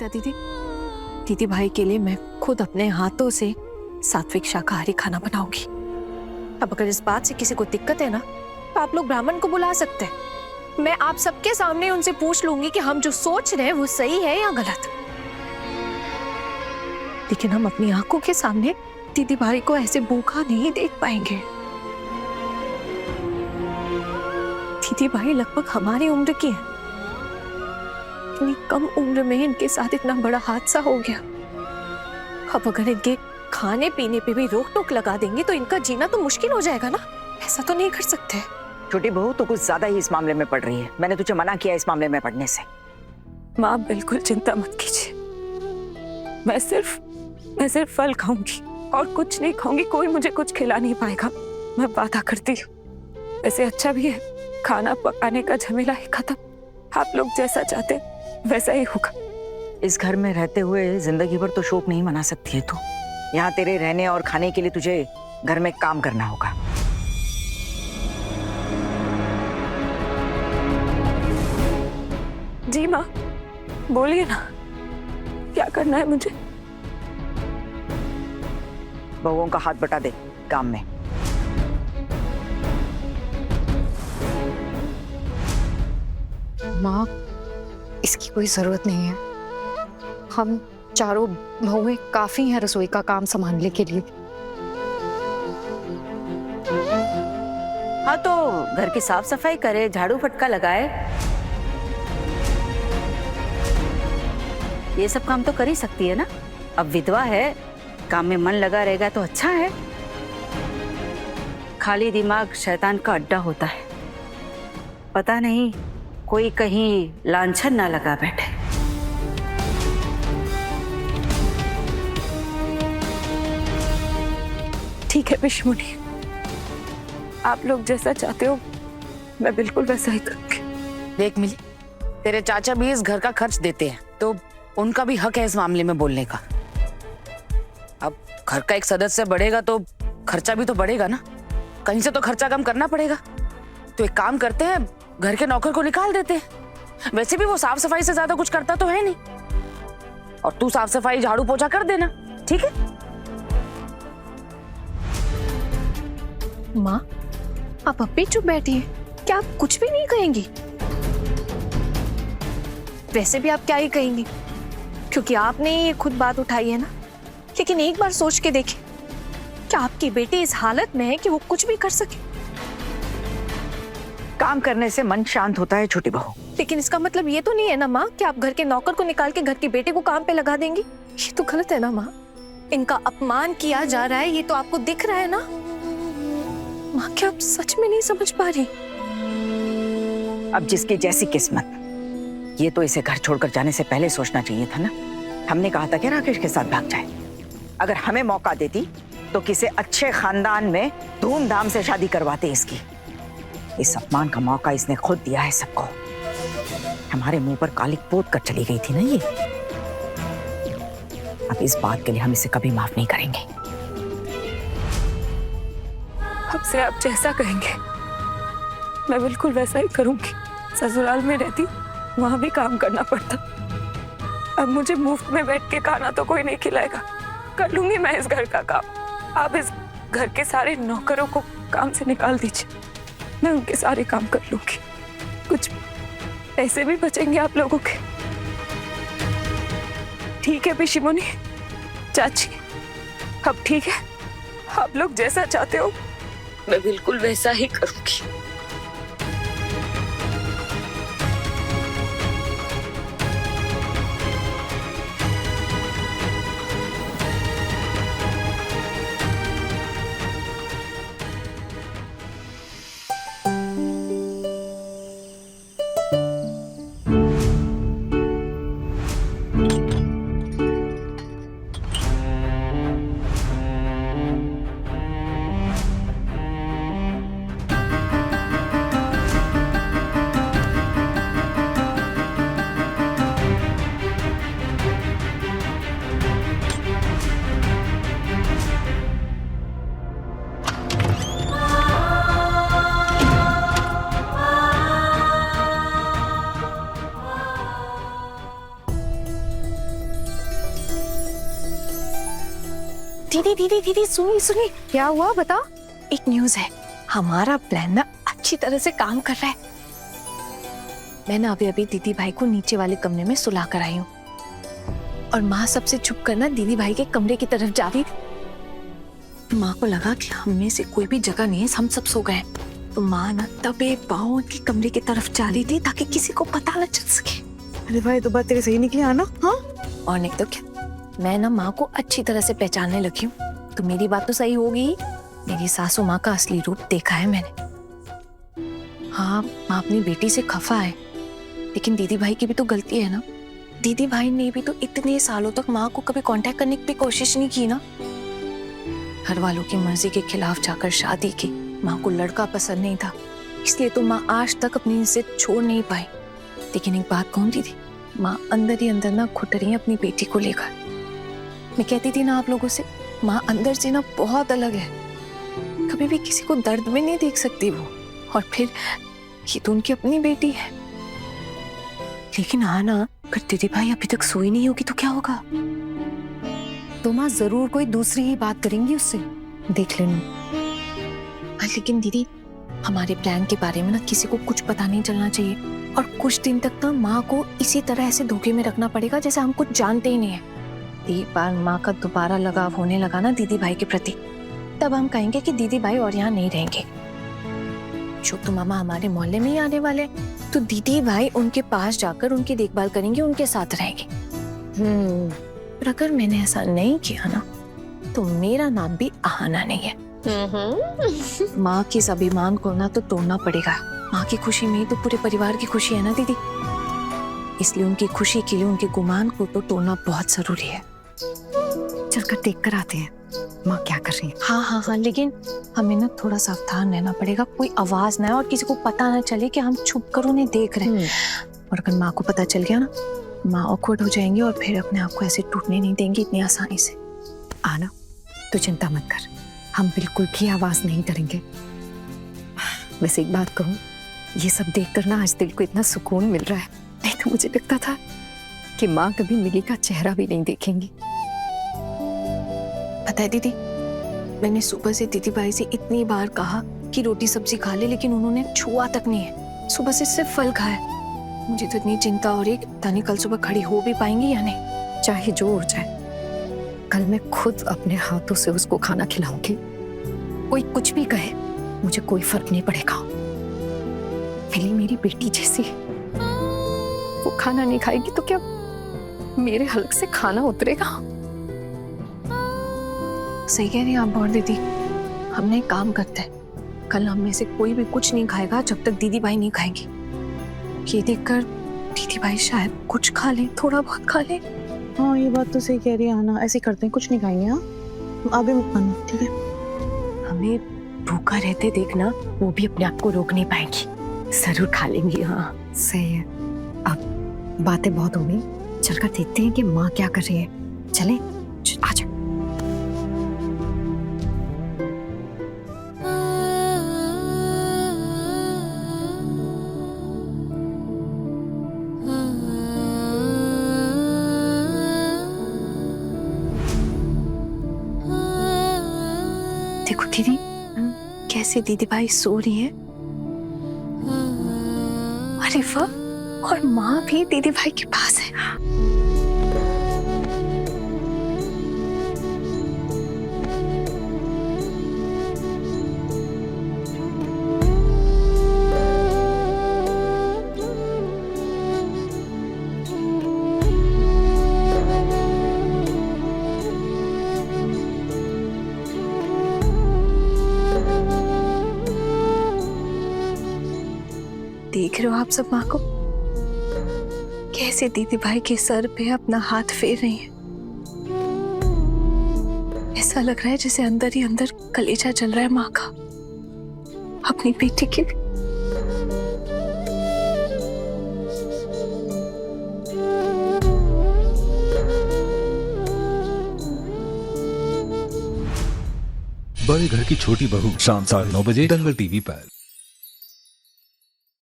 सकता दीदी। दीदी भाई के लिए मैं खुद अपने हाथों से सात्विक शाकाहारी खाना बनाऊंगी। अब अगर इस बात से किसी को दिक्कत है ना, तो आप लोग ब्राह्मण को बुला सकते हैं। मैं आप सबके सामने उनसे पूछ लूंगी कि हम जो सोच रहे हैं वो सही है या गलत। लेकिन हम अपनी आंखों के सामने दीदी भाई को ऐसे भूखा नहीं देख पाएंगे। दीदी भाई लगभग हमारी उम्र की है। इतनी कम उम्र में इनके साथ इतना बड़ा हादसा हो गया। अब अगर इनके खाने पीने पे भी रोक टोक लगा देंगे तो इनका जीना तो मुश्किल हो जाएगा ना। ऐसा तो नहीं कर सकते। छोटी बहू, तो कुछ ज्यादा ही इस मामले में पड़ रही है। मैंने तुझे मना किया इस मामले में पढ़ने से। माँ बिल्कुल चिंता मत कीजिए। मैं सिर्फ फल खाऊंगी और कुछ नहीं खाऊंगी। कोई मुझे कुछ खिला नहीं पाएगा, मैं वादा करती हूँ। वैसे अच्छा भी है, खाना पकाने का झमेला ही खत्म। आप लोग जैसा चाहते वैसा ही होगा। इस घर में रहते हुए जिंदगी भर तो शोक नहीं मना सकती है तू। यहाँ तेरे रहने और खाने के लिए तुझे घर में काम करना होगा। जी माँ, बोलिए ना, क्या करना है मुझे? बहुओं का हाथ बटा दे काम में। माँ, इसकी कोई जरूरत नहीं है। हम चारों बहुएं काफी हैं रसोई का काम संभालने के लिए। हाँ, तो घर की साफ सफाई करे, झाड़ू फटका लगाए, ये सब काम तो कर ही सकती है ना। अब विधवा है, काम में मन लगा रहेगा तो अच्छा है। खाली दिमाग शैतान का अड्डा होता है। पता नहीं कोई कहीं लांछन ना लगा बैठे। ठीक है पिशमुनी, आप लोग जैसा चाहते हो मैं बिल्कुल वैसा ही करूंगी। देख मिली, तेरे चाचा भी इस घर का खर्च देते हैं, तो उनका भी हक है इस मामले में बोलने का। अब घर का एक सदस्य बढ़ेगा तो खर्चा भी तो बढ़ेगा ना। कहीं से तो खर्चा कम करना पड़ेगा। तो एक काम करते हैं, घर के नौकर को निकाल देते हैं। वैसे भी वो साफ सफाई से ज्यादा कुछ करता तो है नहीं। और तू साफ सफाई झाड़ू पोछा कर देना, ठीक है? माँ, आप अब भी चुप बैठी हैं। क्या आप कुछ भी नहीं कहेंगी? वैसे भी आप क्या ही कहेंगी, क्योंकि आपने ये खुद बात उठाई है ना। लेकिन एक बार सोच के देखें, क्या आपकी बेटी इस हालत में है कि वो कुछ भी कर सके? काम करने से मन शांत होता है छोटी बहू। लेकिन इसका मतलब ये तो नहीं है ना माँ कि आप घर के नौकर को निकाल के घर की बेटे को काम पे लगा देंगी। ये तो गलत है ना माँ। इनका अपमान किया जा रहा है, ये तो आपको दिख रहा है ना। माँ, क्या आप सच में नहीं समझ पा रही? अब जिसकी जैसी किस्मत, ये तो इसे घर छोड़कर जाने से पहले सोचना चाहिए था ना। हमने कहा था कि राकेश के साथ भाग जाए। अगर हमें मौका देती तो किसी अच्छे खानदान में धूमधाम से शादी करवाते इसकी। इस अपमान का मौका इसने खुद दिया है सबको। हमारे मुंह पर कालिक पोत कर चली गई थी ना ये। अब इस बात के लिए हम इसे कभी माफ नहीं करेंगे। अब से आप जैसा कहेंगे मैं बिल्कुल वैसा ही करूंगी। ससुराल में रहती, वहां भी काम करना पड़ता। अब मुझे मुफ्त में बैठ के खाना तो कोई नहीं खिलाएगा। कर लूंगी मैं इस घर का काम। आप इस घर के सारे नौकरों को काम से निकाल दीजिए, मैं उनके सारे काम कर लूंगी। कुछ पैसे भी बचेंगे आप लोगों के। ठीक है पिशिमुनी चाची, अब ठीक है। आप लोग जैसा चाहते हो मैं बिल्कुल वैसा ही करूंगी। दीदी दीदी दीदी सुनिए सुनिए, क्या हुआ बता। एक न्यूज़ है, हमारा प्लान ना अच्छी तरह से काम कर रहा है। मैं ना अभी अभी दीदी भाई को नीचे वाले कमरे में सुला कर आई हूँ और माँ सबसे छुप कर ना दीदी भाई के कमरे की तरफ जा रही थी। माँ को लगा कि हम में से कोई भी जगह नहीं है, हम सब सो गए। तो माँ ना तबे पाँव की कमरे की तरफ जा रही थी ताकि किसी को पता न चल सके। अरे भाई तो बात तेरी सही निकली आना। हाँ और नहीं तो क्या, मैं ना माँ को अच्छी तरह से पहचानने लगी हूँ। तो मेरी बात तो सही होगी, मेरी सासू माँ का असली रूप देखा है मैंने। हाँ, माँ अपनी बेटी से खफा है, लेकिन दीदी भाई की भी तो गलती है ना। दीदी भाई ने भी तो इतने सालों तक माँ को कभी कांटेक्ट करने की कोशिश नहीं की ना। घर वालों की मर्जी के खिलाफ जाकर शादी की। माँ को लड़का पसंद नहीं था, इसलिए तो माँ आज तक अपनी इज्जत छोड़ नहीं पाई। लेकिन एक बात कहूँ दीदी, माँ अंदर ही अंदर ना घुट रही है अपनी बेटी को लेकर। मैं कहती थी ना आप लोगों से, माँ अंदर से ना बहुत अलग है, कभी भी किसी को दर्द में नहीं देख सकती वो। और फिर ये तो उनकी अपनी बेटी है। लेकिन हाँ ना, अगर दीदी भाई अभी तक सोई नहीं होगी तो क्या होगा? तो माँ जरूर कोई दूसरी ही बात करेंगी उससे, देख लेना। लेकिन दीदी, हमारे प्लान के बारे में ना किसी को कुछ पता नहीं चलना चाहिए और कुछ दिन तक ना माँ को इसी तरह ऐसे धोखे में रखना पड़ेगा जैसे हम कुछ जानते ही नहीं है। एक बार माँ का दोबारा लगाव होने लगा ना दीदी भाई के प्रति, तब हम कहेंगे कि दीदी भाई और यहाँ नहीं रहेंगे। छोटू मामा हमारे मोहल्ले में ही आने वाले, तो दीदी भाई उनके पास जाकर उनकी देखभाल करेंगे, उनके साथ रहेंगे। पर अगर मैंने ऐसा नहीं किया ना, तो मेरा नाम भी आहाना नहीं है। माँ के इस अभिमान को ना तो तोड़ना पड़ेगा। माँ की खुशी में ही तो पूरे परिवार की खुशी है ना दीदी, इसलिए उनकी खुशी के लिए उनके गुमान को तो तोड़ना बहुत जरूरी है। चलकर देख कर आते हैं माँ क्या कर रही है। हाँ हाँ हाँ, लेकिन हमें ना थोड़ा सावधान रहना पड़ेगा, कोई आवाज ना आए और किसी को पता ना चले कि हम छुप कर उन्हें देख रहे हैं। और अगर माँ को पता चल गया ना, माँ ऑकवर्ड हो जाएंगी और फिर अपने आप को ऐसे टूटने नहीं देंगी इतनी आसानी से। आना, तू चिंता मत कर, हम बिल्कुल भी आवाज नहीं करेंगे। वैसे एक बात कहूँ, ये सब देखकर ना आज दिल को इतना सुकून मिल रहा है। नहीं तो मुझे लगता था कि माँ कभी मिली का चेहरा भी नहीं देखेंगी। पता है दीदी, मैंने सुबह से दीदी भाई से इतनी बार कहा कि रोटी सब्जी खा ले, लेकिन उन्होंने छुआ तक नहीं है। सुबह से सिर्फ फल खाया। मुझे तो इतनी चिंता हो रही है कि पता नहीं कल सुबह खड़ी हो भी पाएंगी या नहीं। चाहे जो हो जाए, कल मैं खुद अपने हाथों से उसको खाना खिलाऊंगी। कोई कुछ भी कहे, मुझे कोई फर्क नहीं पड़ेगा। मिली मेरी बेटी जैसी, वो खाना नहीं खाएगी तो क्या मेरे हलक से खाना उतरेगा? सही कह रही हैं आप और दीदी। हमने एक काम करते हैं, कल हम में से कोई भी कुछ नहीं खाएगा जब तक दीदी भाई नहीं खाएंगी। ये देखकर दीदी भाई शायद कुछ खा ले, थोड़ा बहुत खा ले। हाँ, ये बात तो सही कह रही है आना, ऐसे करते हैं, कुछ नहीं खाएंगे। हाँ, आगे मत खाना, ठीक है? हमें भूखा रहते देखना, वो भी अपने आप को रोक नहीं पाएंगी, जरूर खा लेंगी। हाँ सही है। अब बातें बहुत हो गई, चलकर देखते हैं कि माँ क्या कर रही है। चले, आजा। देखो दीदी, कैसे दीदी भाई सो रही है। अरे वाह, और माँ भी दीदी भाई के पास है। देख रहे हो आप सब माँ को, कैसे दीदी भाई के सर पे अपना हाथ फेर रही है। ऐसा लग रहा है जैसे अंदर ही अंदर कलेजा चल रहा है माँ का, अपनी बेटी के लिए। बड़े घर की छोटी बहू, शाम 9:30 दंगल टीवी पर।